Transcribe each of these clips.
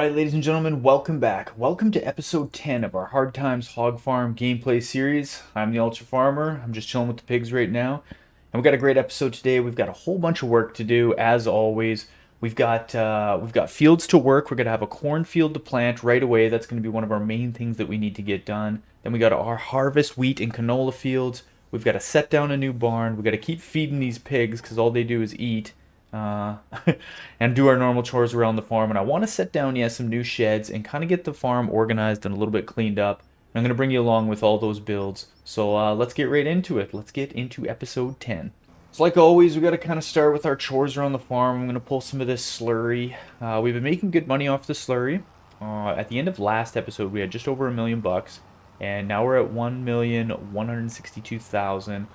Alright, ladies and gentlemen, welcome back. Welcome to episode 10 of our Hard Times Hog Farm Gameplay Series. I'm the Ultra Farmer. I'm just chilling with the pigs right now. And we've got a great episode today. We've got a whole bunch of work to do, as always. We've got fields to work. We're going to have a cornfield to plant right away. That's going to be one of our main things that we need to get done. Then we got our harvest wheat and canola fields. We've got to set down a new barn. We've got to keep feeding these pigs because all they do is eat. uh, and do our normal chores around the farm. And I want to set down, some new sheds and kind of get the farm organized and a little bit cleaned up. And I'm going to bring you along with all those builds. So let's get right into it. Let's get into episode 10. So like always, we got to kind of start with our chores around the farm. I'm going to pull some of this slurry. We've been making good money off the slurry. At the end of last episode, we had just over $1 million. And now we're at 1,162,000.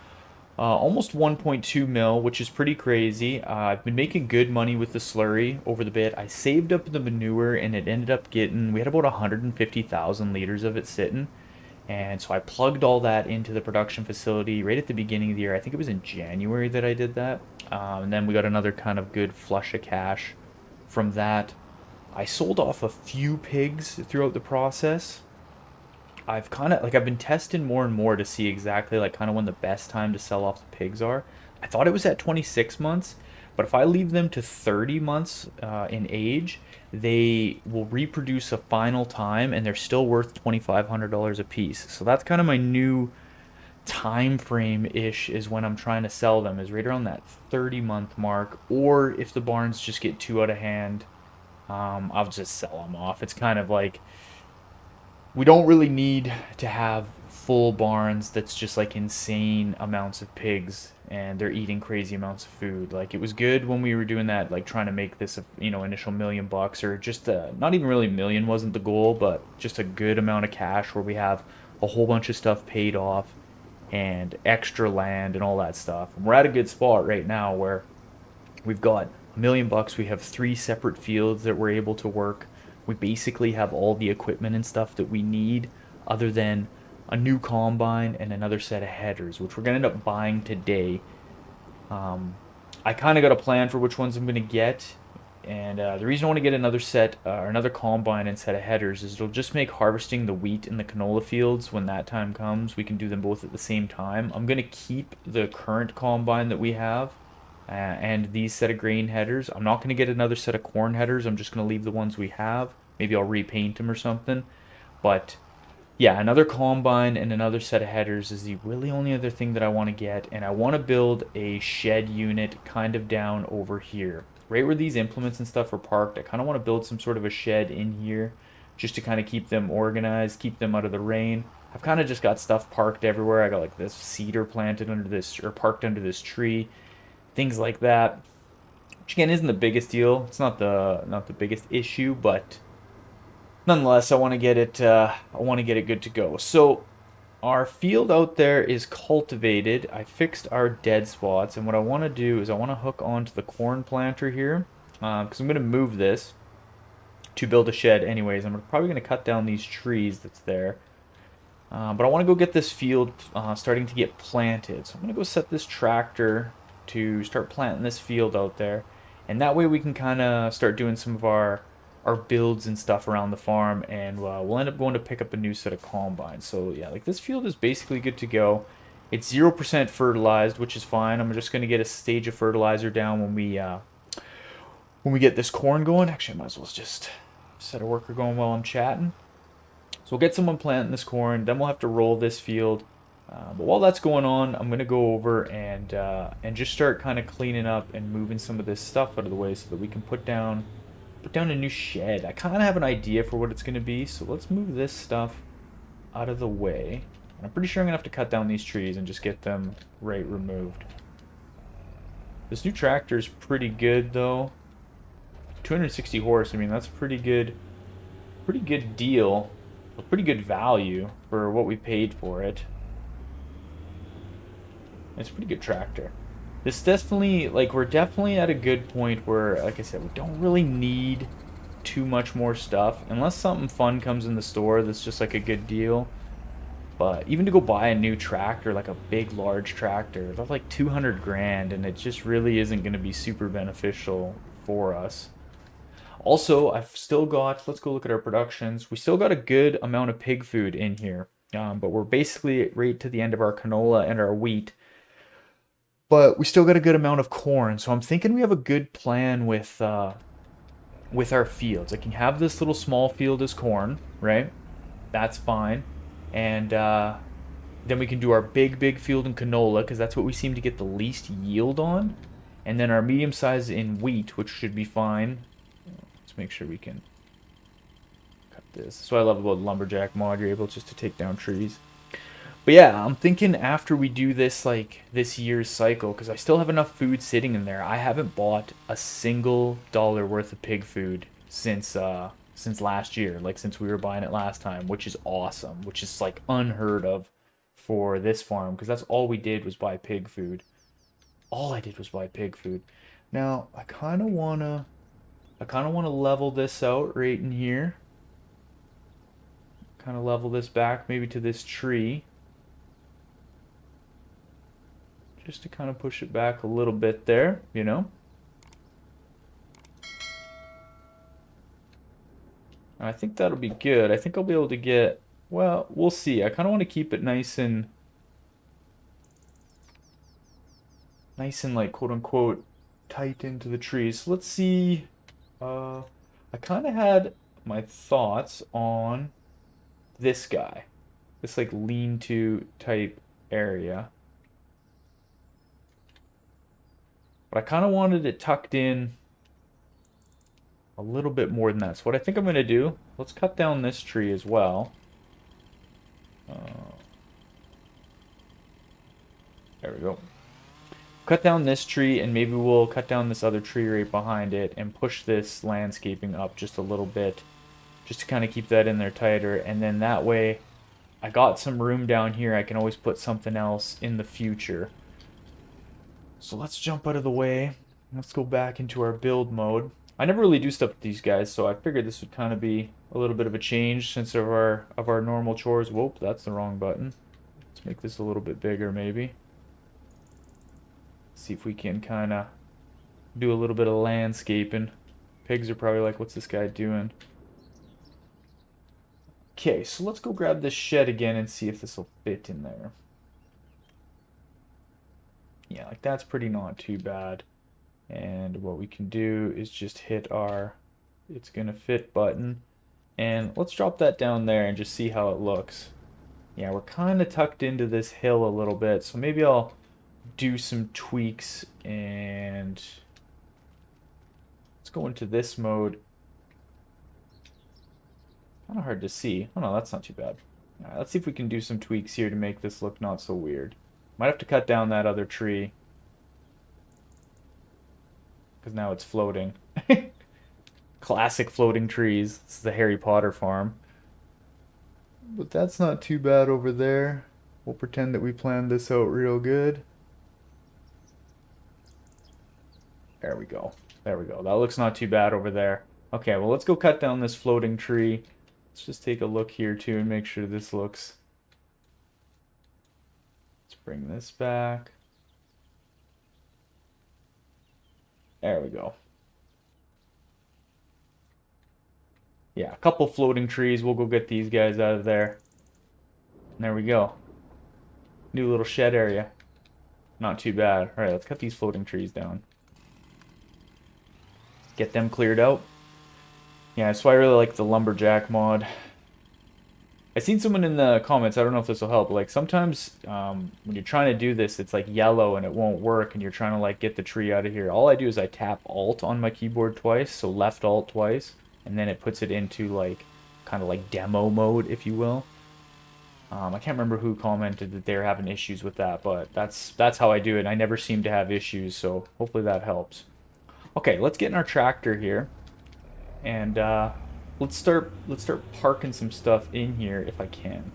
Almost 1.2 mil, which is pretty crazy. I've been making good money with the slurry over the bit. I saved up the manure and it ended up we had about 150,000 liters of it sitting. And so I plugged all that into the production facility right at the beginning of the year. I think it was in January that I did that. And then we got another kind of good flush of cash from that. I sold off a few pigs throughout the process. I've been testing more and more to see exactly like kind of when the best time to sell off the pigs are. I thought it was at 26 months, but if I leave them to 30 months in age, they will reproduce a final time and they're still worth $2,500 a piece. So that's kind of my new time frame ish, is when I'm trying to sell them, is right around that 30-month mark. Or if the barns just get too out of hand, I'll just sell them off. It's kind of like, we don't really need to have full barns that's just like insane amounts of pigs and they're eating crazy amounts of food. Like, it was good when we were doing that, like trying to make this a, initial $1 million, or just not even really million wasn't the goal, but just a good amount of cash where we have a whole bunch of stuff paid off and extra land and all that stuff. And we're at a good spot right now where we've got $1 million. We have 3 separate fields that we're able to work. We basically have all the equipment and stuff that we need, other than a new combine and another set of headers, which we're going to end up buying today. I kind of got a plan for which ones I'm going to get. And the reason I want to get another set, or another combine and set of headers, is it'll just make harvesting the wheat and the canola fields, when that time comes, we can do them both at the same time. I'm going to keep the current combine that we have and these set of grain headers. I'm not going to get another set of corn headers. I'm just going to leave the ones we have. Maybe I'll repaint them or something. But yeah, another combine and another set of headers is the really only other thing that I want to get. And I want to build a shed unit kind of down over here, right where these implements and stuff are parked. I kind of want to build some sort of a shed in here, just to kind of keep them organized, keep them out of the rain. I've kind of just got stuff parked everywhere. I got like this cedar planted under this, or parked under this tree, things like that. Which again isn't the biggest deal. It's not the biggest issue, but nonetheless, I want to get it. I want to get it good to go. So our field out there is cultivated. I fixed our dead spots, and what I want to do is I want to hook onto the corn planter here, because I'm going to move this to build a shed. Anyways, I'm probably going to cut down these trees that's there. But I want to go get this field starting to get planted. So I'm going to go set this tractor to start planting this field out there. And that way we can kind of start doing some of our builds and stuff around the farm. And we'll end up going to pick up a new set of combines. So yeah, like this field is basically good to go. It's 0% fertilized, which is fine. I'm just going to get a stage of fertilizer down when we get this corn going. Actually, I might as well just set a worker going while I'm chatting. So we'll get someone planting this corn, then we'll have to roll this field. But while that's going on, I'm going to go over and just start kind of cleaning up and moving some of this stuff out of the way so that we can put down a new shed. I kind of have an idea for what it's going to be, so let's move this stuff out of the way. And I'm pretty sure I'm going to have to cut down these trees and just get them removed. This new tractor is pretty good though. 260 horse, I mean that's pretty good deal. A pretty good value for what we paid for it. It's a pretty good tractor. This definitely, like, we're definitely at a good point where, like I said, we don't really need too much more stuff unless something fun comes in the store that's just like a good deal. But even to go buy a new tractor, like a big large tractor, that's like 200 grand, and it just really isn't going to be super beneficial for us. Also, I've still got, let's go look at our productions. We still got a good amount of pig food in here, but we're basically right to the end of our canola and our wheat. But we still got a good amount of corn, so I'm thinking we have a good plan with our fields. I can have this little small field as corn, right? That's fine. And then we can do our big field in canola because that's what we seem to get the least yield on. And then our medium size in wheat, which should be fine. Let's make sure we can cut this. That's what I love about lumberjack mod. You're able just to take down trees. But yeah, I'm thinking after we do this, like this year's cycle, because I still have enough food sitting in there. I haven't bought a single dollar worth of pig food since last year, like since we were buying it last time, which is awesome, which is like unheard of for this farm, because that's all we did was buy pig food. All I did was buy pig food. Now, I kind of wanna level this out right in here. Kind of level this back maybe to this tree. Just to kind of push it back a little bit there, you know? And I think that'll be good. I think I'll be able to get, well, we'll see. I kind of want to keep it nice and like quote unquote tight into the trees. So let's see. I kind of had my thoughts on this guy, this like lean-to type area. But I kind of wanted it tucked in a little bit more than that. So what I think I'm going to do, let's cut down this tree as well. There we go. Cut down this tree, and maybe we'll cut down this other tree right behind it and push this landscaping up just a little bit, just to kind of keep that in there tighter. And then that way, I got some room down here. I can always put something else in the future. So let's jump out of the way. Let's go back into our build mode. I never really do stuff with these guys, so I figured this would kind of be a little bit of a change since of our normal chores. Whoop, that's the wrong button. Let's make this a little bit bigger, maybe. See if we can kind of do a little bit of landscaping. Pigs are probably like, what's this guy doing? Okay, so let's go grab this shed again and see if this will fit in there. Yeah, like that's pretty not too bad. And what we can do is just hit our it's gonna fit button. And let's drop that down there and just see how it looks. Yeah, we're kind of tucked into this hill a little bit, so maybe I'll do some tweaks and let's go into this mode. Kind of hard to see. Oh no, that's not too bad. All right, let's see if we can do some tweaks here to make this look not so weird. Might have to cut down that other tree because now it's floating. Classic floating trees. This is the Harry Potter farm. But that's not too bad over there. We'll pretend that we planned this out real good. There we go. There we go. That looks not too bad over there. Okay, well, let's go cut down this floating tree. Let's just take a look here, too, and make sure this looks... Let's bring this back. There we go. Yeah, a couple floating trees. We'll go get these guys out of there. And there we go. New little shed area. Not too bad. Alright, let's cut these floating trees down. Get them cleared out. Yeah, that's why I really like the lumberjack mod. I seen someone in the comments, I don't know if this will help, but like sometimes when you're trying to do this, it's like yellow and it won't work and you're trying to like get the tree out of here. All I do is I tap Alt on my keyboard twice, so left Alt twice, and then it puts it into like kind of like demo mode, if you will. I can't remember who commented that they were having issues with that, but that's how I do it. I never seem to have issues, so hopefully that helps. Okay, let's get in our tractor here, and let's start parking some stuff in here if I can.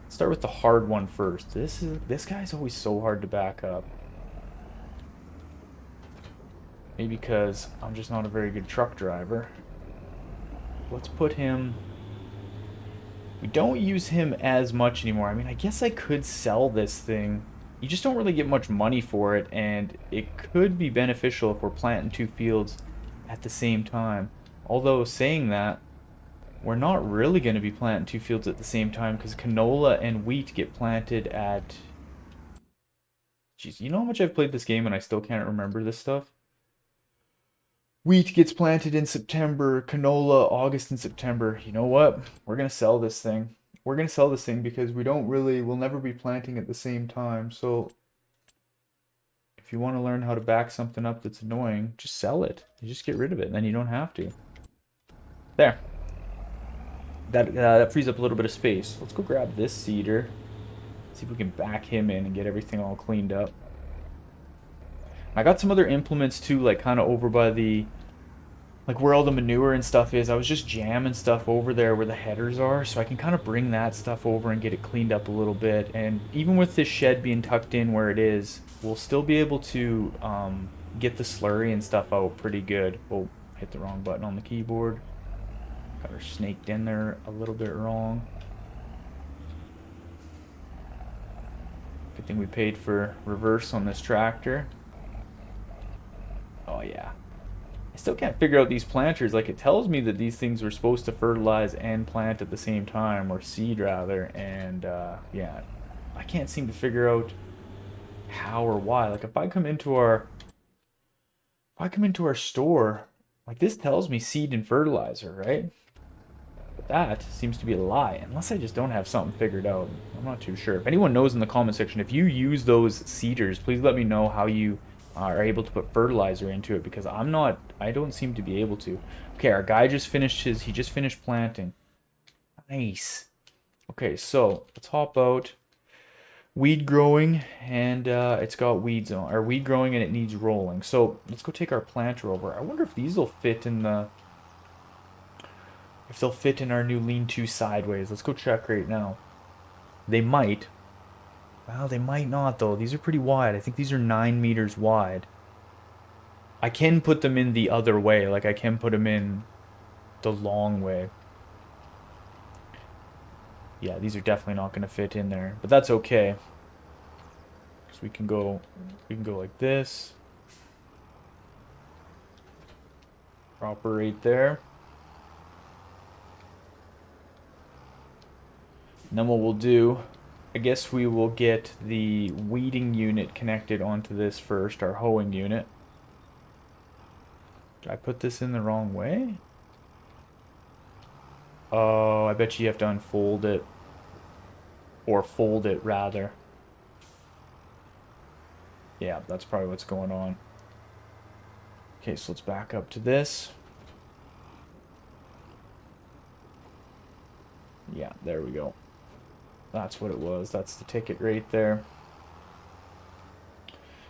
Let's start with the hard one first. This guy's always so hard to back up. Maybe because I'm just not a very good truck driver. Let's put him... We don't use him as much anymore. I mean, I guess I could sell this thing. You just don't really get much money for it, and it could be beneficial if we're planting two fields at the same time. Although saying that, we're not really going to be planting two fields at the same time because canola and wheat get planted at... Jeez, you know how much I've played this game and I still can't remember this stuff? Wheat gets planted in September, canola August and September. You know what? We're going to sell this thing. We're going to sell this thing because we'll never be planting at the same time. So if you want to learn how to back something up that's annoying, just sell it. You just get rid of it and then you don't have to. There. That frees up a little bit of space. Let's go grab this seeder. See if we can back him in and get everything all cleaned up. I got some other implements too, like kind of over by the, like where all the manure and stuff is. I was just jamming stuff over there where the headers are, so I can kind of bring that stuff over and get it cleaned up a little bit. And even with this shed being tucked in where it is, we'll still be able to get the slurry and stuff out pretty good. Oh, hit the wrong button on the keyboard. Got her snaked in there a little bit wrong. Good thing we paid for reverse on this tractor. Oh yeah. I still can't figure out these planters. Like, it tells me that these things were supposed to fertilize and plant at the same time, or seed rather, and yeah, I can't seem to figure out how or why. Like, if I come into our store, like this tells me seed and fertilizer, right? But that seems to be a lie, unless I just don't have something figured out. I'm not too sure. If anyone knows in the comment section, if you use those seeders, please let me know how you are able to put fertilizer into it, because I don't seem to be able to. Okay, our guy just finished he just finished planting. Nice. Okay, so let's hop out. Weed growing, and it's got weeds on, or weed growing and it needs rolling. So let's go take our planter over. I wonder if these will fit in the, if they'll fit in our new lean-to sideways. Let's go check right now. They might. Well, they might not, though. These are pretty wide. I think these are 9 meters wide. I can put them in the other way. Like, I can put them in the long way. Yeah, these are definitely not going to fit in there. But that's okay. So we can go like this. Proper right there. And then what we'll do, I guess we will get the weeding unit connected onto this first, our hoeing unit. Did I put this in the wrong way? Oh, I bet you have to unfold it. Or fold it, rather. Yeah, that's probably what's going on. Okay, so let's back up to this. Yeah, there we go. That's what it was. That's the ticket right there.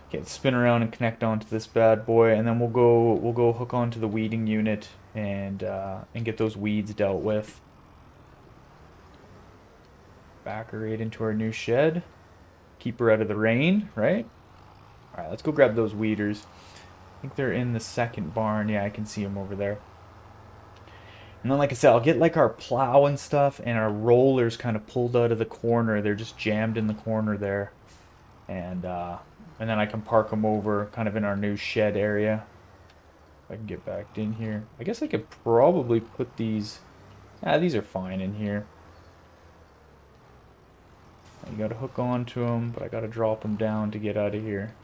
Okay, let's spin around and connect onto this bad boy, and then we'll go hook onto the weeding unit and get those weeds dealt with. Back her right into our new shed. Keep her out of the rain, right? All right, let's go grab those weeders. I think they're in the second barn. Yeah, I can see them over there. And then, like I said, I'll get like our plow and stuff and our rollers kind of pulled out of the corner. They're just jammed in the corner there. And then I can park them over kind of in our new shed area. If I can get back in here. I guess I could probably put these... these are fine in here. You gotta hook onto them, but I gotta drop them down to get out of here.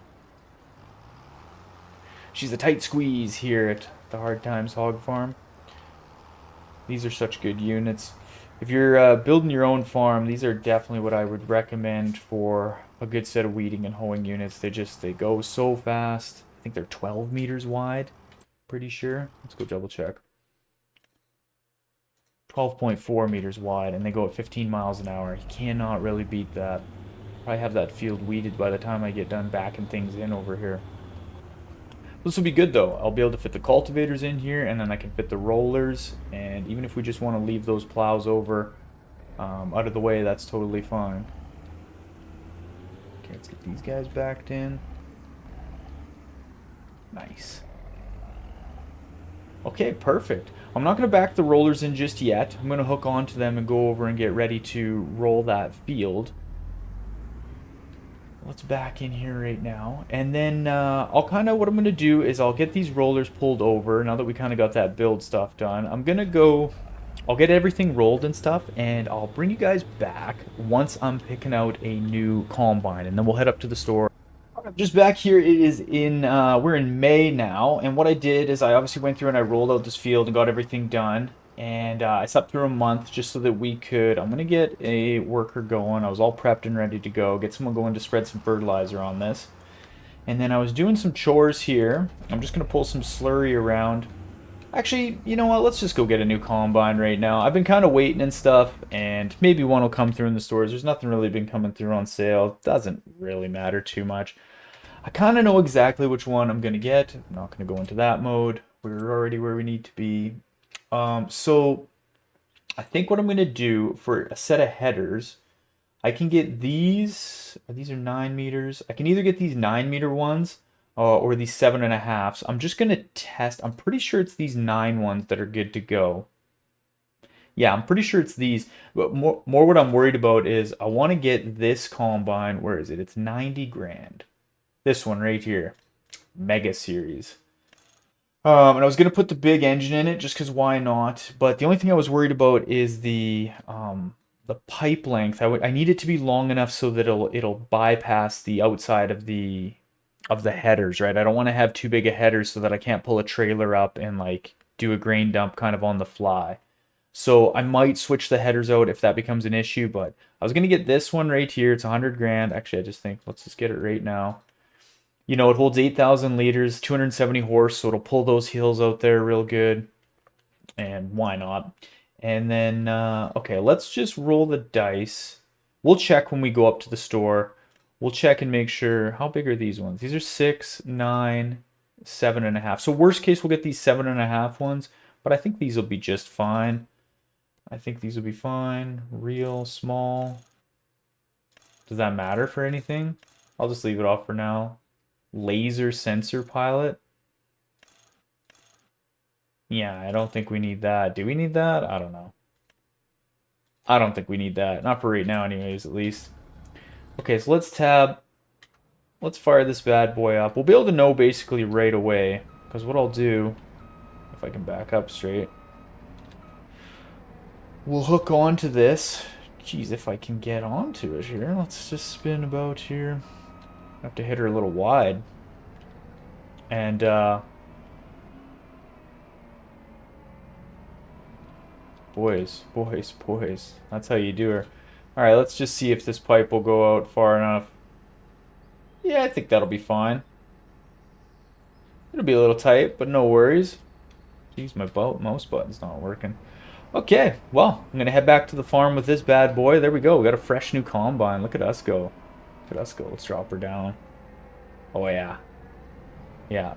She's a tight squeeze here at the Hard Times Hog Farm. These are such good units. If you're building your own farm, these are definitely what I would recommend for a good set of weeding and hoeing units. They go so fast. I think they're 12 meters wide. Pretty sure. Let's go double check. 12.4 meters wide, and they go at 15 miles an hour. You cannot really beat that. Probably have that field weeded by the time I get done backing things in over here. This will be good though. I'll be able to fit the cultivators in here, and then I can fit the rollers, and even if we just want to leave those plows over out of the way, that's totally fine. Okay, let's get these guys backed in. Nice. Okay, perfect. I'm not going to back the rollers in just yet. I'm going to hook onto them and go over and get ready to roll that field. let's back in here right now. And then I'll kind of, what I'm going to do is I'll get these rollers pulled over now that we kind of got that build stuff done. I'm going to go, I'll get everything rolled and stuff, and I'll bring you guys back once I'm picking out a new combine, and then we'll head up to the store. Just back here, it is in, we're in May now, and what I did is I obviously went through and I rolled out this field and got everything done, and I slept through a month just so that we could, I'm going to get a worker going. I was all prepped and ready to go, get someone going to spread some fertilizer on this, and then I was doing some chores here. I'm just going to pull some slurry around. Actually, you know what? Let's just go get a new combine right now. I've been kind of waiting and stuff, and maybe one will come through in the stores. There's nothing really been coming through on sale. Doesn't really matter too much. I kind of know exactly which one I'm going to get. I'm not going to go into that mode. We're already where we need to be. So I think what I'm going to do for a set of headers, I can get these. These are 9 meters. I can either get these 9-meter ones or these 7.5s. I'm just going to test. I'm pretty sure it's these 9 ones that are good to go. Yeah, I'm pretty sure it's these. But more what I'm worried about is I want to get this combine. Where is it? It's 90 grand. This one right here, Mega Series. And I was gonna put the big engine in it just because why not? But the only thing I was worried about is the pipe length. I need it to be long enough so that it'll bypass the outside of the headers, right? I don't want to have too big a headers so that I can't pull a trailer up and like do a grain dump kind of on the fly. So I might switch the headers out if that becomes an issue. But I was gonna get this one right here. It's 100 grand. Actually, I just think let's just get it right now. You know, it holds 8,000 liters, 270 horse, so it'll pull those hills out there real good. And why not? And then, okay, let's just roll the dice. We'll check when we go up to the store. We'll check and make sure. How big are these ones? These are 6, 9, 7.5. So worst case, we'll get these 7.5 ones, but I think these will be just fine. I think these will be fine. Real, small. Does that matter for anything? I'll just leave it off for now. Laser sensor pilot. Yeah, I don't think we need that. Do we need that? I don't know. I don't think we need that. Not for right now anyways, at least. Okay, so let's tab. Let's fire this bad boy up. We'll be able to know basically right away. Because what I'll do, if I can back up straight, we'll hook onto this. Jeez, if I can get onto it here. Let's just spin about here. I have to hit her a little wide. And, boys. That's how you do her. Alright, let's just see if this pipe will go out far enough. Yeah, I think that'll be fine. It'll be a little tight, but no worries. Jeez, my mouse button's not working. Okay, well, I'm going to head back to the farm with this bad boy. There we go. We got a fresh new combine. Look at us go. Look at us go. Let's drop her down. Oh, yeah. Yeah.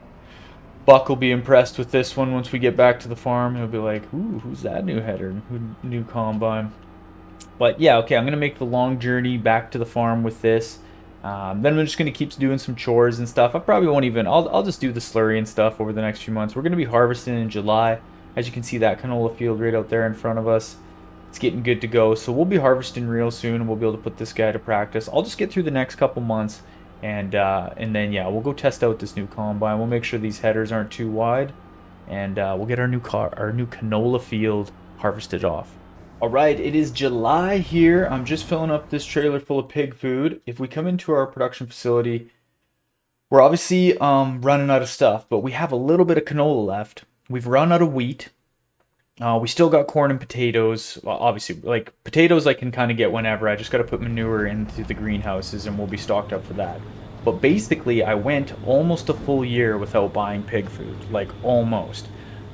Buck will be impressed with this one once we get back to the farm. He'll be like, ooh, who's that new header? New combine. But yeah, okay, I'm going to make the long journey back to the farm with this. Then I'm just going to keep doing some chores and stuff. I probably won't even, I'll just do the slurry and stuff over the next few months. We're going to be harvesting in July. As you can see, that canola field right out there in front of us. It's getting good to go. So we'll be harvesting real soon, and we'll be able to put this guy to practice. I'll just get through the next couple months, and then, yeah, we'll go test out this new combine. We'll make sure these headers aren't too wide, and we'll get our new canola field harvested off. All right, it is July here. I'm just filling up this trailer full of pig food. If we come into our production facility, we're obviously running out of stuff, but we have a little bit of canola left. We've run out of wheat. We still got corn and potatoes. Well, obviously, like potatoes I can kind of get whenever. I just got to put manure into the greenhouses and we'll be stocked up for that. But basically, I went almost a full year without buying pig food. Like, almost.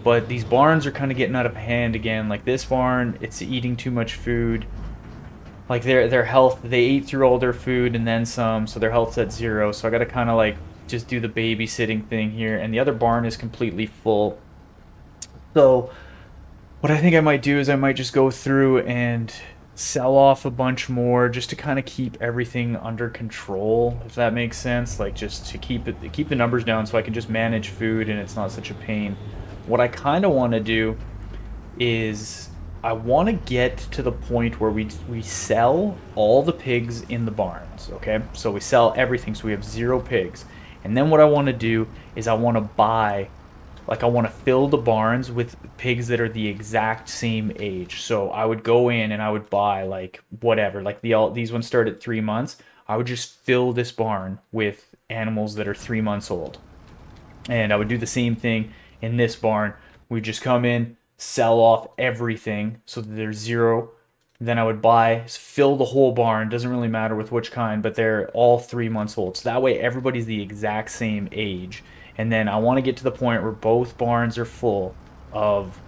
But these barns are kind of getting out of hand again. Like this barn, it's eating too much food. Like their health, they ate through all their food and then some, so their health's at 0. So I got to kind of like just do the babysitting thing here. And the other barn is completely full. So what I think I might do is I might just go through and sell off a bunch more just to kind of keep everything under control, if that makes sense. Like just to keep the numbers down so I can just manage food and it's not such a pain. What I kind of want to do is I want to get to the point where we sell all the pigs in the barns, okay? So we sell everything, so we have 0 pigs. And then what I want to do is I want to buy, like I want to fill the barns with pigs that are the exact same age. So I would go in and I would buy like whatever, like these ones start at 3 months. I would just fill this barn with animals that are 3 months old. And I would do the same thing in this barn. We'd just come in, sell off everything so that there's 0. Then I would buy, fill the whole barn. Doesn't really matter with which kind, but they're all 3 months old. So that way everybody's the exact same age. And then I want to get to the point where both barns are full of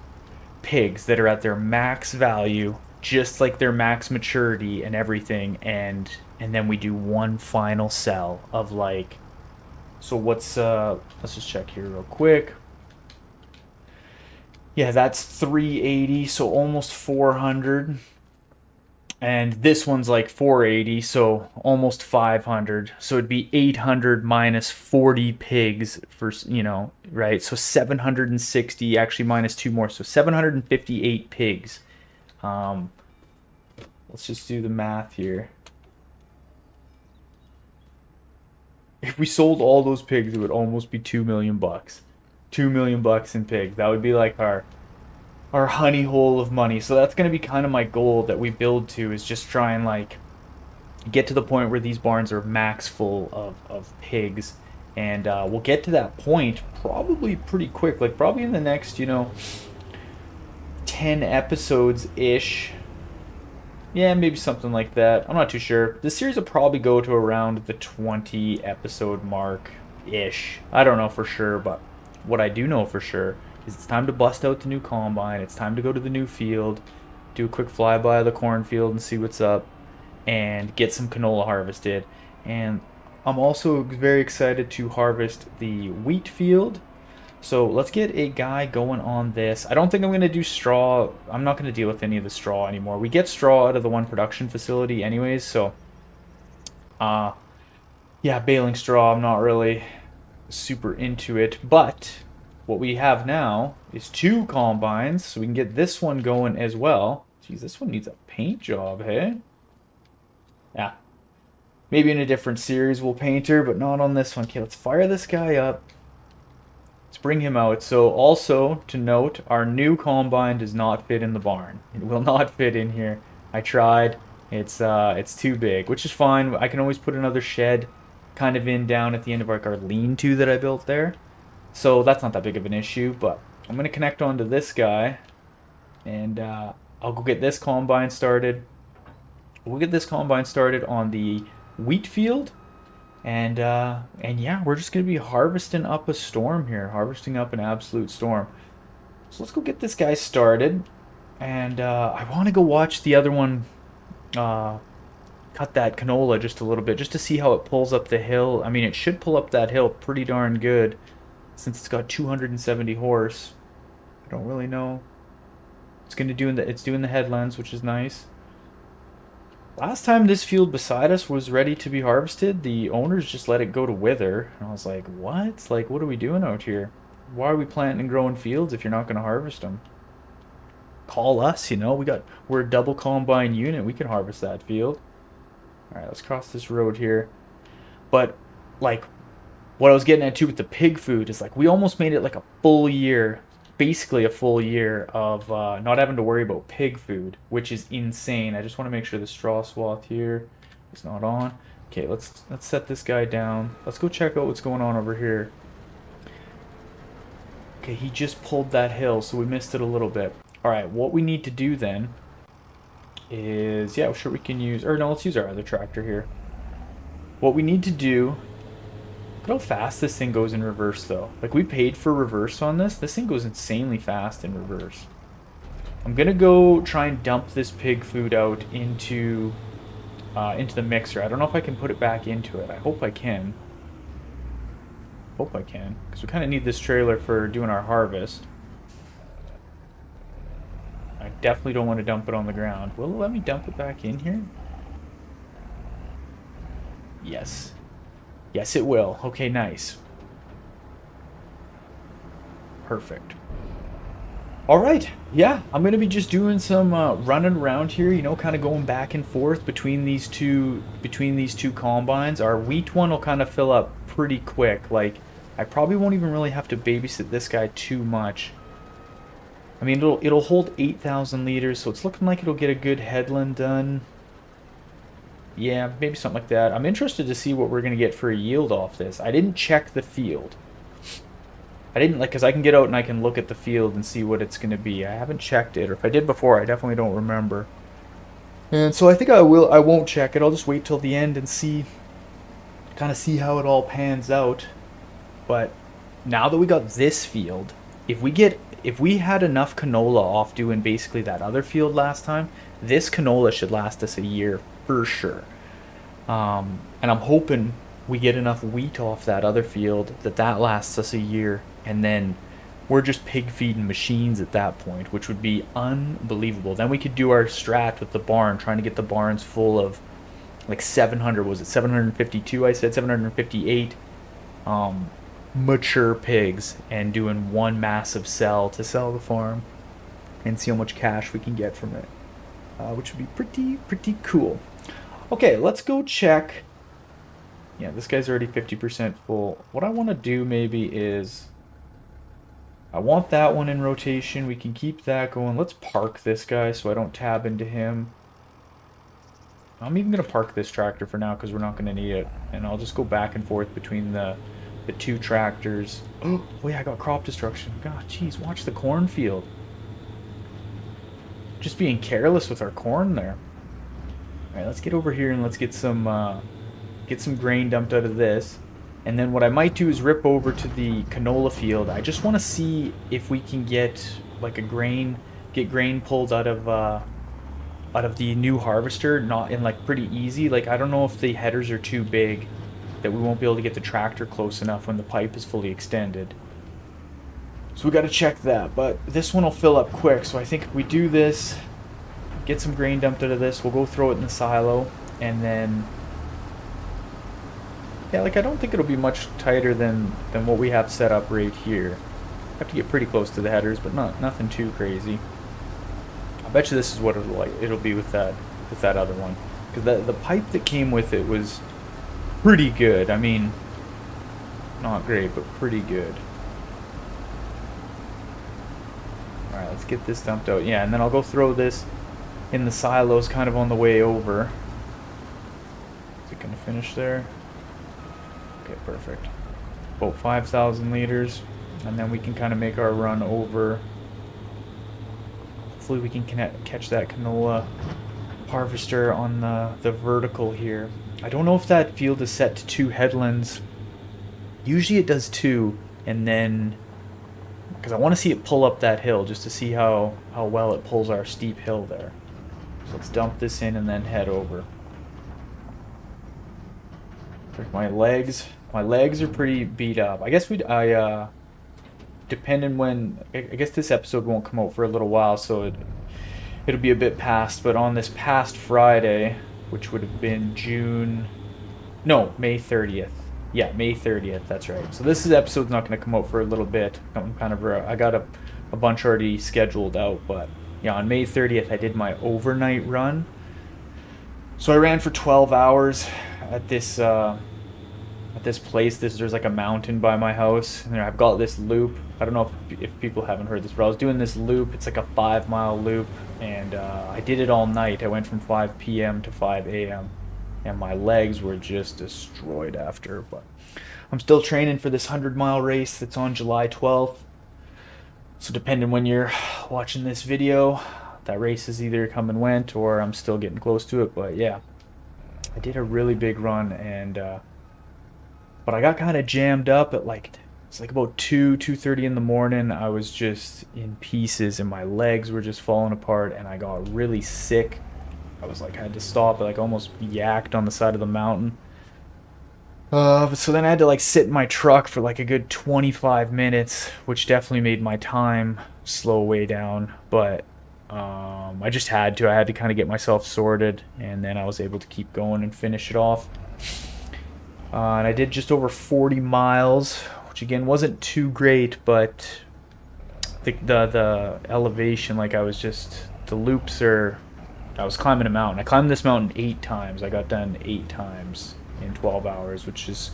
pigs that are at their max value, just like their max maturity and everything. And then we do one final sell of like, so what's let's just check here real quick. Yeah, that's 380, so almost 400. And this one's like 480, so almost 500. So it'd be 800 minus 40 pigs for, right? So 760, actually minus 2 more. So 758 pigs. Let's just do the math here. If we sold all those pigs, it would almost be 2 million bucks. 2 million bucks in pigs. That would be like our honey hole of money. So that's going to be kind of my goal that we build to, is just try and like get to the point where these barns are max full of pigs. And we'll get to that point probably pretty quick, like probably in the next 10 episodes ish. Yeah, maybe something like that. I'm not too sure. This series will probably go to around the 20 episode mark ish. I don't know for sure, but what I do know for sure is it's time to bust out the new combine. It's time to go to the new field, do a quick flyby of the cornfield and see what's up, and get some canola harvested. And I'm also very excited to harvest the wheat field. So let's get a guy going on this. I don't think I'm going to do straw. I'm not going to deal with any of the straw anymore. We get straw out of the one production facility anyways, so yeah, baling straw, I'm not really super into it. But what we have now is 2 combines, so we can get this one going as well. Jeez, this one needs a paint job, hey? Yeah. Maybe in a different series we'll paint her, but not on this one. Okay, let's fire this guy up. Let's bring him out. So also to note, our new combine does not fit in the barn. It will not fit in here. I tried. It's too big, which is fine. I can always put another shed kind of in down at the end of our lean-to that I built there. So that's not that big of an issue, but I'm going to connect onto this guy, and I'll go get this combine started. We'll get this combine started on the wheat field. And yeah, we're just going to be harvesting up a storm here. Harvesting up an absolute storm. So let's go get this guy started. And I want to go watch the other one cut that canola just a little bit, just to see how it pulls up the hill. I mean, it should pull up that hill pretty darn good, since it's got 270 horse. I don't really know. It's doing the headlands, which is nice. Last time this field beside us was ready to be harvested, the owners just let it go to wither. And I was like, what? Like, what are we doing out here? Why are we planting and growing fields if you're not going to harvest them? Call us, we're a double combine unit. We can harvest that field. All right, let's cross this road here. But, like, what I was getting at too with the pig food is, like, we almost made it like a full year, basically a full year of not having to worry about pig food, which is insane. I just want to make sure the straw swath here is not on. Okay, let's set this guy down. Let's go check out what's going on over here. Okay, he just pulled that hill, so we missed it a little bit. All right, what we need to do then is, yeah, sure, we can use, or no, let's use our other tractor here. What we need to do, look how fast this thing goes in reverse, though. Like, we paid for reverse on this. This thing goes insanely fast in reverse. I'm gonna go try and dump this pig food out into the mixer. I don't know if I can put it back into it. I hope I can. Hope I can, because we kind of need this trailer for doing our harvest. I definitely don't want to dump it on the ground. Will it let me dump it back in here? Yes. Yes, it will. Okay, nice. Perfect. All right, yeah, I'm gonna be just doing some running around here, you know, kind of going back and forth between these two combines. Our wheat one will kind of fill up pretty quick. Like, I probably won't even really have to babysit this guy too much. I mean, it'll hold 8,000 liters, so it's looking like it'll get a good headland done. Yeah, maybe something like that. I'm interested to see what we're gonna get for a yield off this. I didn't check the field. I didn't like, because I can get out and I can look at the field and see what it's going to be. I haven't checked it, or if I did before, I definitely don't remember. And so I think I won't check it. I'll just wait till the end and see, kind of see how it all pans out. But now that we got this field, if we had enough canola off doing basically that other field last time, this canola should last us a year for sure. And I'm hoping we get enough wheat off that other field that lasts us a year, and then we're just pig feeding machines at that point, which would be unbelievable. Then we could do our strat with the barn, trying to get the barns full of like 700, was it 752? I said 758 mature pigs, and doing one massive sell to sell the farm and see how much cash we can get from it, which would be pretty cool. Okay, let's go check. Yeah, this guy's already 50% full. What I want to do maybe is, I want that one in rotation. We can keep that going. Let's park this guy so I don't tab into him. I'm even going to park this tractor for now because we're not going to need it. And I'll just go back and forth between the two tractors. Oh yeah, I got crop destruction. God, jeez, watch the cornfield. Just being careless with our corn there. Alright, let's get over here and let's get some grain dumped out of this. And then what I might do is rip over to the canola field. I just want to see if we can get like get grain pulled out of the new harvester, not in like pretty easy. Like, I don't know if the headers are too big that we won't be able to get the tractor close enough when the pipe is fully extended. So we got to check that, but this one will fill up quick. So I think if we do this, get some grain dumped out of this, we'll go throw it in the silo, and then yeah, like, I don't think it'll be much tighter than what we have set up right here. Have to get pretty close to the headers, but nothing too crazy. I bet you this is what it'll be with that other one, because the pipe that came with it was pretty good. I mean, not great, but pretty good. All right, let's get this dumped out. Yeah, and then I'll go throw this in the silos, kind of on the way over. Is it gonna finish there? Okay, perfect. About 5,000 liters, and then we can kind of make our run over. Hopefully we can catch that canola harvester on the vertical here. I don't know if that field is set to 2 headlands. Usually it does 2, and then, because I want to see it pull up that hill just to see how well it pulls our steep hill there. So let's dump this in and then head over. My legs are pretty beat up. I guess depending when, I guess this episode won't come out for a little while, so it'll be a bit past, but on this past Friday, which would have been May 30th. Yeah, May 30th, that's right. So this episode's not going to come out for a little bit. I got a bunch already scheduled out, but yeah, on May 30th I did my overnight run. So I ran for 12 hours at this place. There's like a mountain by my house, and I've got this loop. I don't know if people haven't heard this, but I was doing this loop. It's like a 5-mile loop, and I did it all night. I went from 5 p.m. to 5 a.m. and my legs were just destroyed after. But I'm still training for this 100-mile race that's on July 12th. So depending when you're watching this video, that race is either come and went, or I'm still getting close to it. But yeah, I did a really big run, and but I got kind of jammed up at it's like about 2:30 in the morning. I was just in pieces, and my legs were just falling apart, and I got really sick. I had to stop, almost yacked on the side of the mountain. So then I had to sit in my truck for a good 25 minutes, which definitely made my time slow way down. But I just had to. I had to kind of get myself sorted, and then I was able to keep going and finish it off. And I did just over 40 miles, which again wasn't too great, but the elevation, like I was just, the loops are, I was climbing a mountain. I climbed this mountain 8 times. I got done 8 times in 12 hours, which is,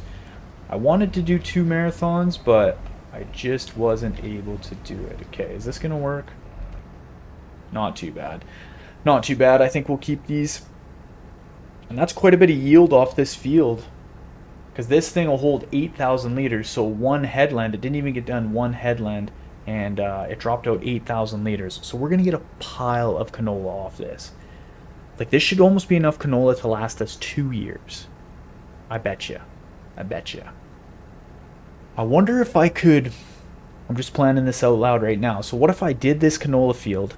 I wanted to do 2 marathons, but I just wasn't able to do it. Okay, is this gonna work? Not too bad. Not too bad. I think we'll keep these. And that's quite a bit of yield off this field. Because this thing will hold 8,000 liters. So one headland, it didn't even get done one headland. And it dropped out 8,000 liters. So we're going to get a pile of canola off this. Like, this should almost be enough canola to last us 2 years. I bet you. I bet you. I wonder if I could... I'm just planning this out loud right now. So what if I did this canola field,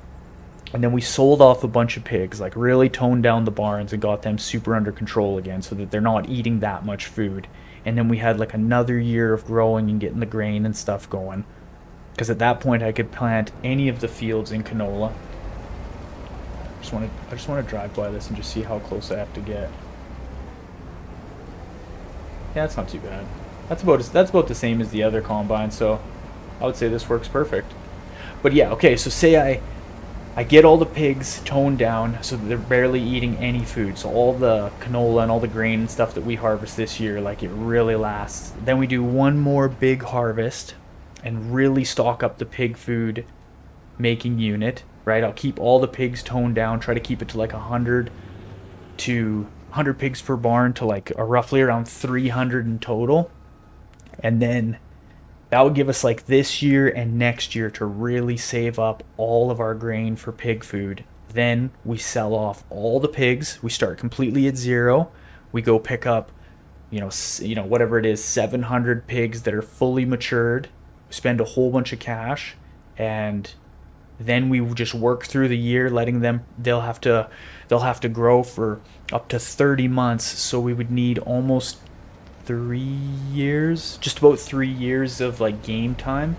and then we sold off a bunch of pigs, like really toned down the barns and got them super under control again so that they're not eating that much food. And then we had like another year of growing and getting the grain and stuff going. Because at that point I could plant any of the fields in canola. I just want to drive by this and just see how close I have to get. Yeah, that's not too bad. That's about the same as the other combine, so I would say this works perfect. But yeah, okay, so say I get all the pigs toned down so that they're barely eating any food. So all the canola and all the grain and stuff that we harvest this year, like, it really lasts. Then we do one more big harvest and really stock up the pig food making unit, right? I'll keep all the pigs toned down, try to keep it to like 100 pigs per barn to like roughly around 300 in total. And then that would give us like this year and next year to really save up all of our grain for pig food. Then we sell off all the pigs. We start completely at zero. We go pick up, whatever it is, 700 pigs that are fully matured. We spend a whole bunch of cash, and then we just work through the year, letting them. They'll have to grow for up to 30 months. So we would need almost 3 years, just about 3 years of like game time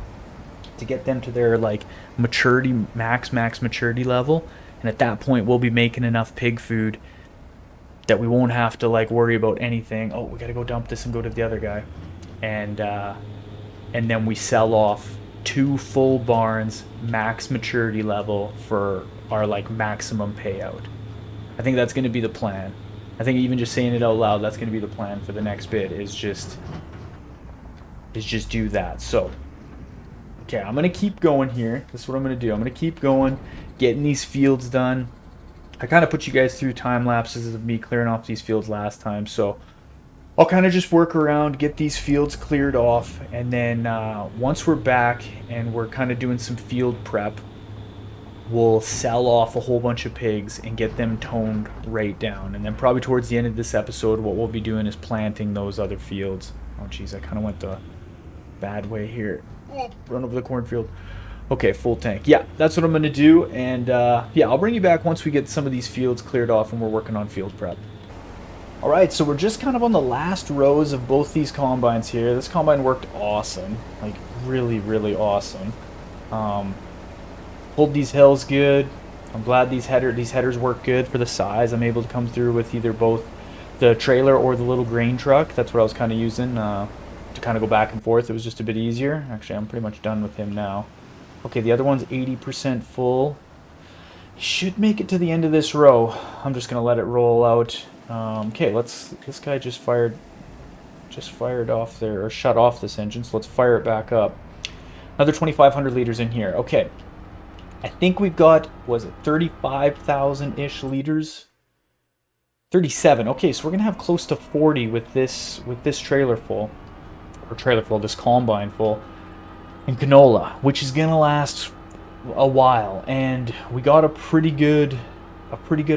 to get them to their like maturity, max maturity level. And at that point we'll be making enough pig food that we won't have to like worry about anything. Oh, we gotta go dump this and go to the other guy. And then we sell off 2 full barns, max maturity level, for our like maximum payout. I think that's going to be the plan. I think even just saying it out loud, that's going to be the plan for the next bit, is just do that. So, okay, I'm going to keep going here. This is what I'm going to do. I'm going to keep going, getting these fields done. I kind of put you guys through time lapses of me clearing off these fields last time, so I'll kind of just work around, get these fields cleared off, and then once we're back and we're kind of doing some field prep, we'll sell off a whole bunch of pigs and get them toned right down. And then probably towards the end of this episode, what we'll be doing is planting those other fields. Oh geez, I kind of went the bad way here. Oh, run over the cornfield. Okay, full tank. Yeah, that's what I'm going to do. And yeah, I'll bring you back once we get some of these fields cleared off and we're working on field prep. Alright, so we're just kind of on the last rows of both these combines here. This combine worked awesome. Like, really, really awesome. Pulled these hills good. I'm glad these headers work good for the size. I'm able to come through with either both the trailer or the little grain truck. That's what I was kind of using to kind of go back and forth. It was just a bit easier. Actually, I'm pretty much done with him now. Okay, the other one's 80% full. Should make it to the end of this row. I'm just going to let it roll out. Okay, this guy just fired off there, or shut off this engine, so let's fire it back up. Another 2,500 liters in here. Okay, I think we've got, was it 35,000-ish liters? 37. Okay, so we're gonna have close to 40 with this trailer full, this combine full, and canola, which is gonna last a while. And we got a pretty good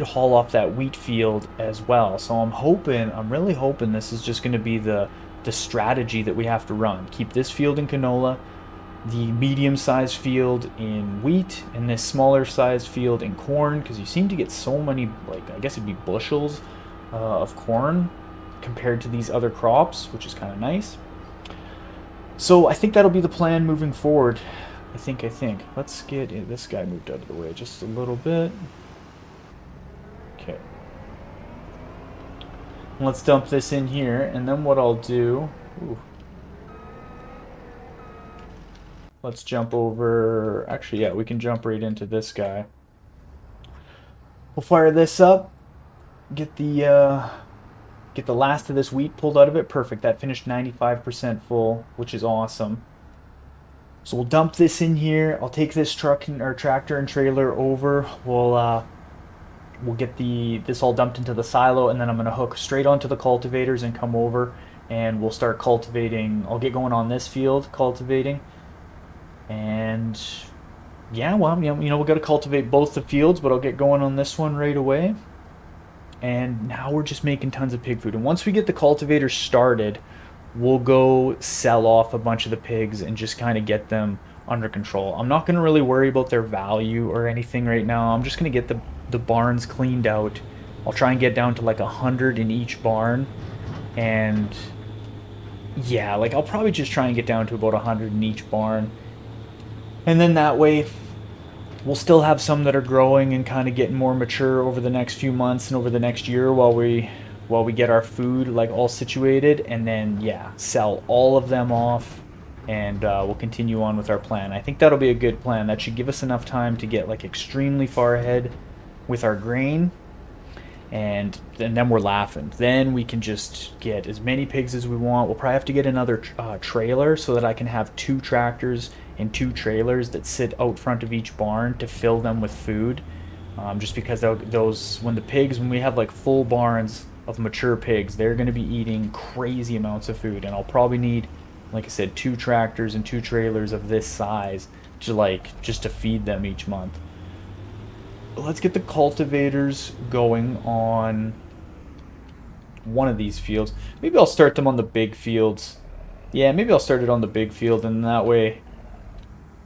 haul off that wheat field as well. So I'm really hoping this is just going to be the strategy that we have to run. Keep this field in canola, the medium-sized field in wheat, and this smaller-sized field in corn, because you seem to get so many, like, I guess it'd be bushels of corn compared to these other crops, which is kind of nice. So I think that'll be the plan moving forward. I think. Let's get this guy moved out of the way just a little bit. Okay. Let's dump this in here, and then what I'll do... let's jump over. Actually, yeah, we can jump right into this guy. We'll fire this up. Get the last of this wheat pulled out of it. Perfect. That finished 95% full, which is awesome. So we'll dump this in here. I'll take this truck or tractor and trailer over. We'll get this all dumped into the silo, and then I'm gonna hook straight onto the cultivators and come over, and we'll start cultivating. I'll get going on this field cultivating, and yeah, well, we got to cultivate both the fields, but I'll get going on this one right away. And now we're just making tons of pig food. And once we get the cultivators started, we'll go sell off a bunch of the pigs and just kind of get them under control. I'm not going to really worry about their value or anything right now. I'm just going to get the barns cleaned out. I'll try and get down to like 100 in each barn. And yeah, like I'll probably just try and get down to about 100 in each barn. And then that way we'll still have some that are growing and kind of getting more mature over the next few months and over the next year while we get our food like all situated, and then yeah, sell all of them off, and we'll continue on with our plan. I think that'll be a good plan. That should give us enough time to get like extremely far ahead with our grain, and then we're laughing. Then we can just get as many pigs as we want. We'll probably have to get another trailer so that I can have 2 tractors and 2 trailers that sit out front of each barn to fill them with food. Just because when we have like full barns of mature pigs, they're going to be eating crazy amounts of food, and I'll probably need, like I said, 2 tractors and 2 trailers of this size just to feed them each month. Let's get the cultivators going on one of these fields. Maybe I'll start them on the big fields. Yeah, maybe I'll start it on the big field, and that way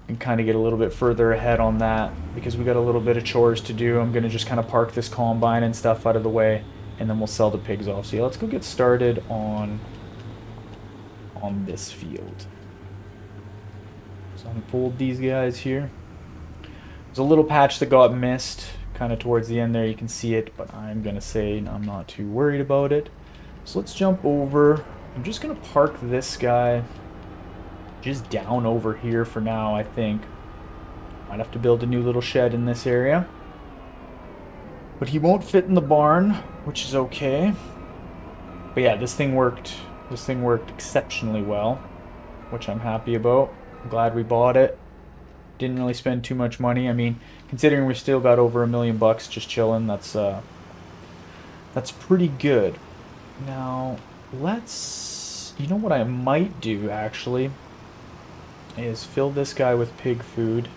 I can kind of get a little bit further ahead on that, because we got a little bit of chores to do. I'm going to just kind of park this combine and stuff out of the way, and then we'll sell the pigs off. So yeah, let's go get started on this field. So I'm pulled these guys here. There's a little patch that got missed kind of towards the end there, you can see it, but I'm gonna say I'm not too worried about it. So let's jump over. I'm just gonna park this guy just down over here for now, I think. Might have to build a new little shed in this area, but he won't fit in the barn, which is okay. But yeah, this thing worked exceptionally well, which I'm happy about. I'm glad we bought it. Didn't really spend too much money. I mean, considering we still got over $1 million just chilling, that's pretty good. Now, you know what I might do actually is fill this guy with pig food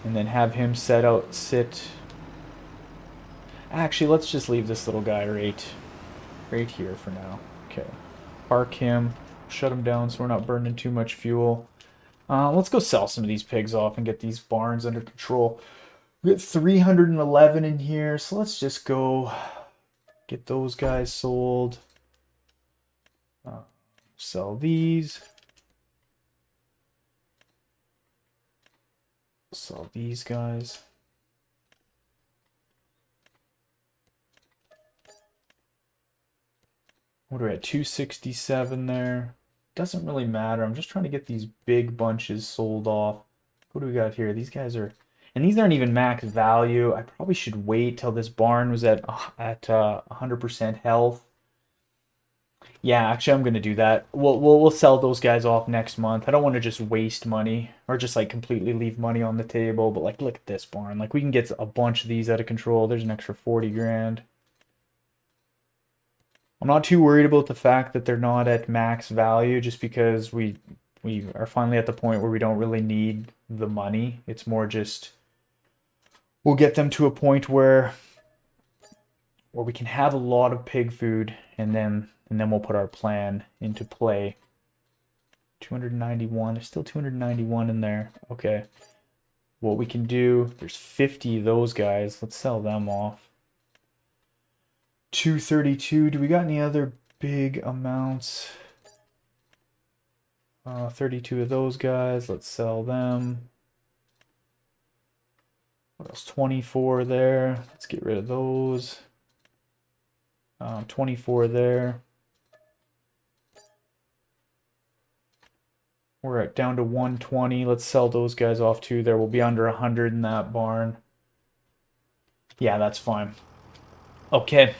and then have him sit. Actually, let's just leave this little guy right here for now. Okay. Park him, shut him down so we're not burning too much fuel. Let's go sell some of these pigs off and get these barns under control. We got 311 in here, so let's just go get those guys sold. Sell these. Sell these guys. What are we at? 267 there. Doesn't really matter. I'm just trying to get these big bunches sold off. What do we got here? These guys are, and these aren't even max value. I probably should wait till this barn was at 100% health. Yeah, actually, I'm gonna do that. We'll sell those guys off next month. I don't want to just waste money or just like completely leave money on the table. But like, look at this barn. Like, we can get a bunch of these out of control. There's an extra 40 grand. I'm not too worried about the fact that they're not at max value, just because we are finally at the point where we don't really need the money. It's more just we'll get them to a point where we can have a lot of pig food, and then we'll put our plan into play. 291. There's still 291 in there. Okay. What we can do, there's 50 of those guys. Let's sell them off. 232. Do we got any other big amounts? 32 of those guys. Let's sell them. What else? 24 there. Let's get rid of those. 24 there. We're at down to 120. Let's sell those guys off too. There will be under 100 in that barn. Yeah, that's fine. Okay,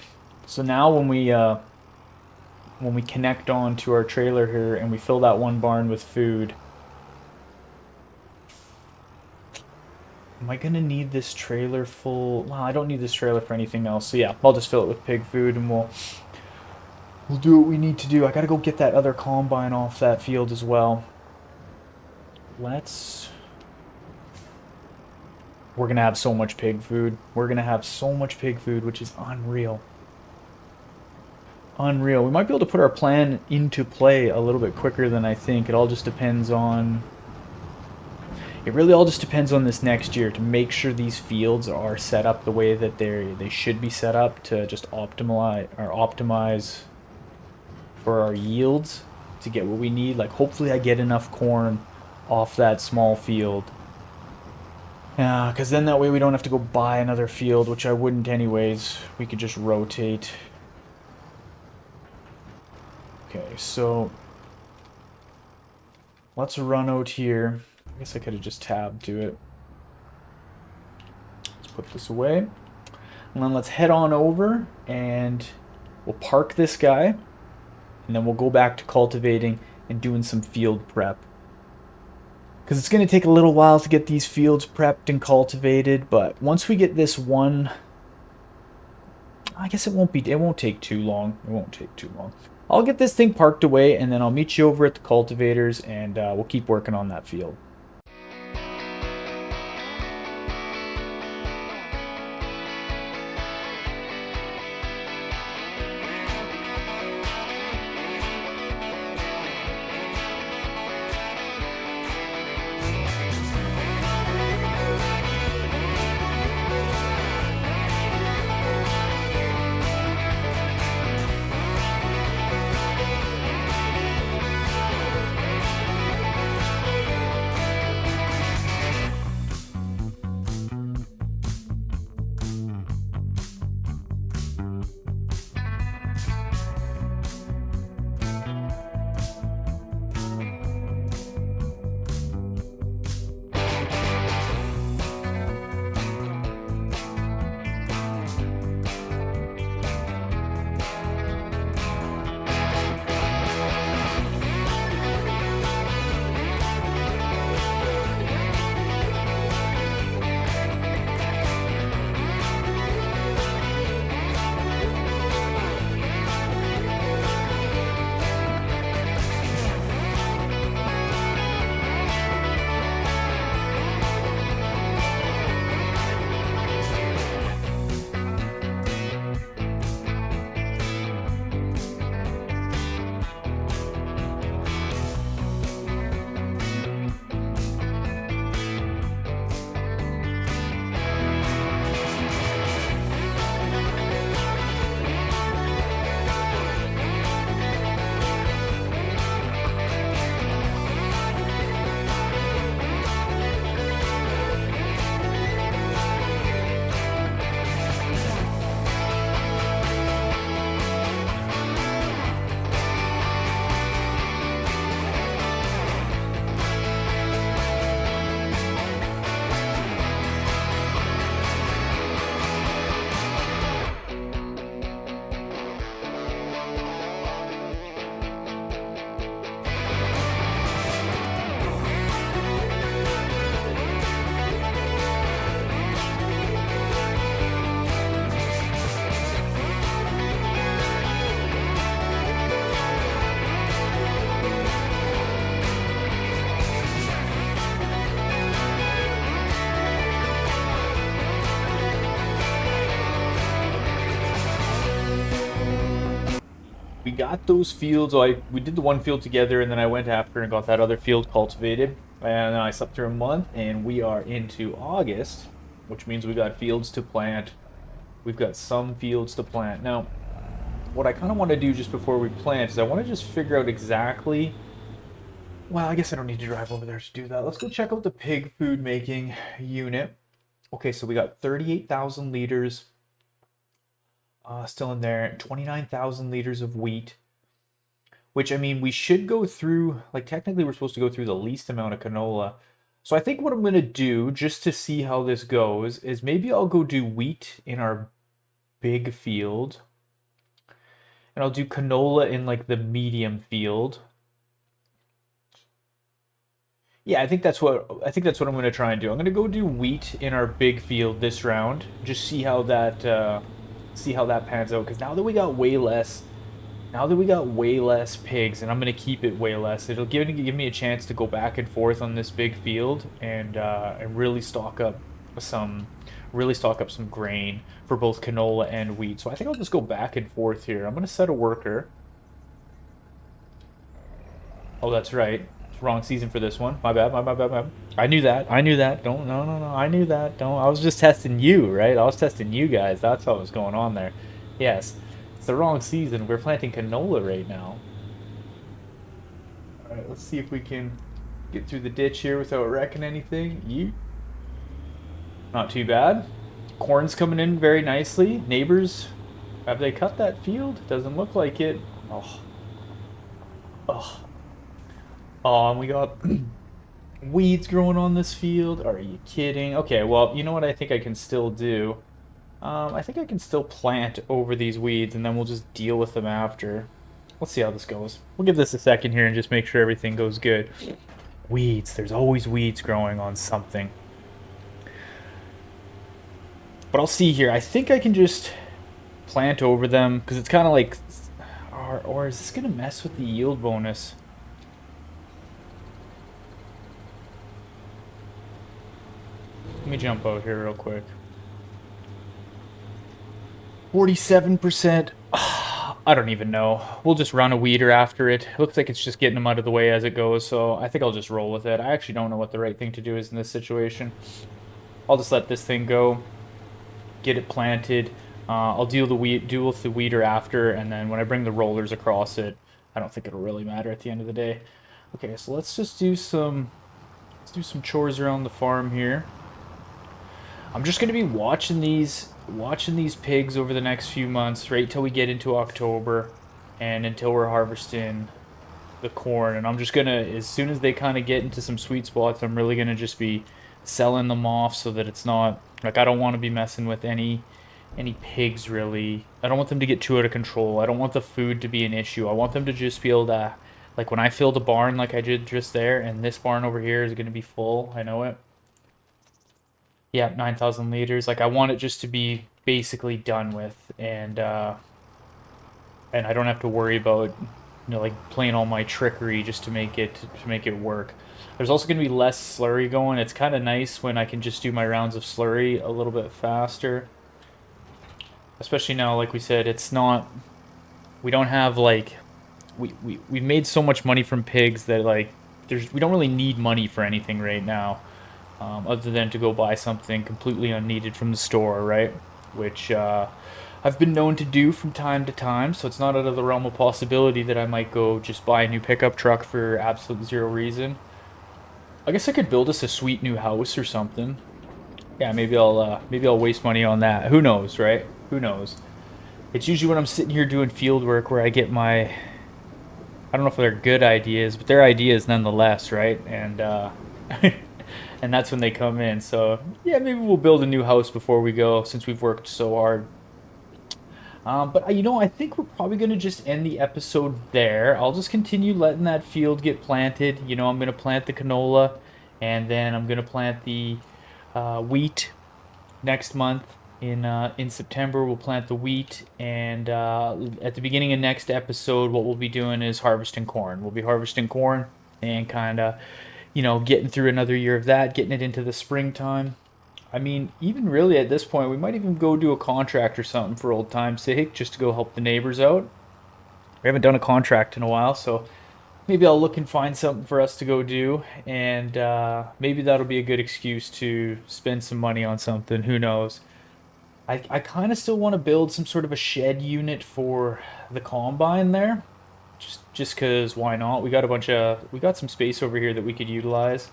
so now when we connect on to our trailer here and we fill that one barn with food, am I gonna need this trailer full? Well, I don't need this trailer for anything else. So yeah, I'll just fill it with pig food and we'll do what we need to do. I gotta go get that other combine off that field as well. We're gonna have so much pig food. We're gonna have so much pig food, which is unreal. Unreal. We might be able to put our plan into play a little bit quicker than I think. It all just depends on... It really all just depends on this next year to make sure these fields are set up the way that they should be set up to just optimize for our yields to get what we need. Like hopefully I get enough corn off that small field. Yeah, because then that way we don't have to go buy another field, which I wouldn't anyways. We could just rotate. Okay, so let's run out here. I guess I could have just tabbed to it. Let's put this away. And then let's head on over and we'll park this guy. And then we'll go back to cultivating and doing some field prep. Because it's going to take a little while to get these fields prepped and cultivated. But once we get this one... I guess it won't take too long. It won't take too long. I'll get this thing parked away and then I'll meet you over at the cultivators and we'll keep working on that field. We got those fields. We did the one field together, and then I went after and got that other field cultivated. And then I slept through a month, and we are into August, which means we got fields to plant. We've got some fields to plant. Now, what I kind of want to do just before we plant is I want to just figure out exactly... Well, I guess I don't need to drive over there to do that. Let's go check out the pig food making unit. Okay, so we got 38,000 liters still in there, 29,000 liters of wheat. which I mean, we should go through, like technically we're supposed to go through the least amount of canola. So I think what I'm gonna do, just to see how this goes, is maybe I'll go do wheat in our big field, and I'll do canola in like the medium field. Yeah, I think that's what I'm gonna try and do. I'm gonna go do wheat in our big field this round. Just see how that pans out. Because now that we got way less pigs, and I'm gonna keep it way less, it'll give me a chance to go back and forth on this big field and some really stock up some grain for both canola and wheat. So I think I'll just go back and forth here. I'm gonna set a worker. Oh, that's right. It's wrong season for this one. My bad, my bad. I knew that. I knew that. Don't, no, no, no. I knew that. Don't. I was just testing you, right? I was testing you guys. That's what was going on there. Yes. It's the wrong season. We're planting canola right now. All right, let's see if we can get through the ditch here without wrecking anything. You. Not too bad. Corn's coming in very nicely. Neighbors, have they cut that field? Doesn't look like it. Oh. Oh. Oh, and we got weeds growing on this field. Are you kidding? Okay, well, you know what I think I can still do? I think I can still plant over these weeds, and then we'll just deal with them after. Let's see how this goes. We'll give this a second here and just make sure everything goes good. Weeds. There's always weeds growing on something. But I'll see here. I think I can just plant over them, because it's kind of like... Or is this going to mess with the yield bonus? Let me jump out here real quick. 47%. I don't even know. We'll just run a weeder after it. Looks like it's just getting them out of the way as it goes, so I think I'll just roll with it. I actually don't know what the right thing to do is in this situation. I'll just let this thing go, get it planted. I'll deal with the weeder after, and then when I bring the rollers across it, I don't think it'll really matter at the end of the day. Okay, so let's do some chores around the farm here. I'm just gonna be watching these pigs over the next few months, right till we get into October, and until we're harvesting the corn. And I'm just gonna, as soon as they kind of get into some sweet spots, I'm really gonna just be selling them off so that it's not like, I don't want to be messing with any pigs really. I don't want them to get too out of control. I don't want the food to be an issue. I want them to just be able to, like when I fill the barn like I did just there, and this barn over here is gonna be full. I know it. Yeah, 9,000 liters. Like I want it just to be basically done with, and I don't have to worry about like playing all my trickery just to make it work. There's also going to be less slurry going. It's kind of nice when I can just do my rounds of slurry a little bit faster. Especially now, like we said, it's not, we don't have like, we've made so much money from pigs that like we don't really need money for anything right now. Other than to go buy something completely unneeded from the store, right? Which I've been known to do from time to time, so it's not out of the realm of possibility that I might go just buy a new pickup truck for absolute zero reason. I guess I could build us a sweet new house or something. Yeah, maybe I'll waste money on that. Who knows, right? Who knows? It's usually when I'm sitting here doing field work where I get my, I don't know if they're good ideas, but they're ideas nonetheless, right? And and that's when they come in. So yeah, maybe we'll build a new house before we go, since we've worked so hard. But you know, I think we're probably gonna just end the episode there. I'll just continue letting that field get planted. You know, I'm gonna plant the canola, and then I'm gonna plant the wheat next month. In September, we'll plant the wheat, and at the beginning of next episode, what we'll be doing is harvesting corn. We'll be harvesting corn and kind of, you know, getting through another year of that, getting it into the springtime. I mean, even really at this point, we might even go do a contract or something for old time's sake, just to go help the neighbors out. We haven't done a contract in a while, so maybe I'll look and find something for us to go do, and maybe that'll be a good excuse to spend some money on something. Who knows? I kind of still want to build some sort of a shed unit for the combine there. Just cause why not? We got some space over here that we could utilize.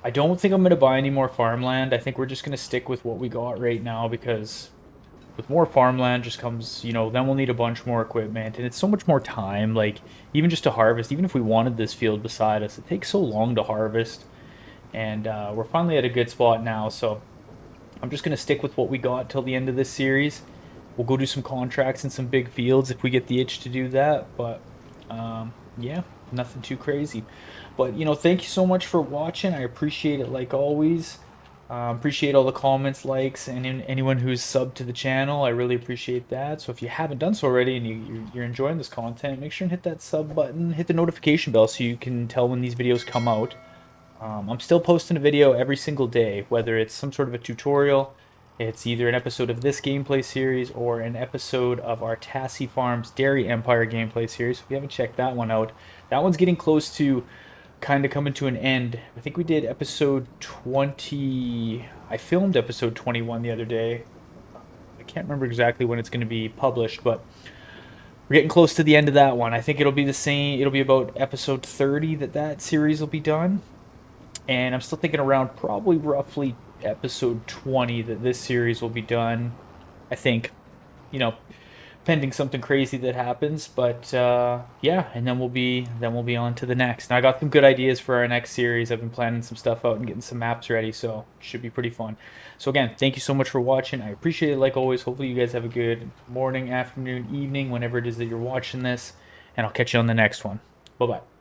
I don't think I'm gonna buy any more farmland. I think we're just gonna stick with what we got right now, because with more farmland just comes, then we'll need a bunch more equipment, and it's so much more time. Like, even just to harvest, even if we wanted this field beside us, it takes so long to harvest. And we're finally at a good spot now, so I'm just gonna stick with what we got till the end of this series. We'll go do some contracts in some big fields if we get the itch to do that. But yeah, nothing too crazy. But thank you so much for watching. I appreciate it like always. Appreciate all the comments, likes, and anyone who's subbed to the channel. I really appreciate that. So if you haven't done so already and you're enjoying this content, make sure and hit that sub button, hit the notification bell so you can tell when these videos come out. I'm still posting a video every single day, whether it's some sort of a tutorial, it's either an episode of this gameplay series or an episode of our Tassie Farms Dairy Empire gameplay series. If you haven't checked that one out, that one's getting close to kind of coming to an end. I think we did episode 20. I filmed episode 21 the other day. I can't remember exactly when it's going to be published, but we're getting close to the end of that one. I think it'll be the same. It'll be about episode 30 that series will be done. And I'm still thinking around probably roughly episode 20 that this series will be done. I think, pending something crazy that happens. But yeah, and then we'll be on to the next. Now I got some good ideas for our next series. I've been planning some stuff out and getting some maps ready, so it should be pretty fun. So again, thank you so much for watching. I appreciate it like always. Hopefully you guys have a good morning, afternoon, evening, whenever it is that you're watching this, and I'll catch you on the next one. Bye bye.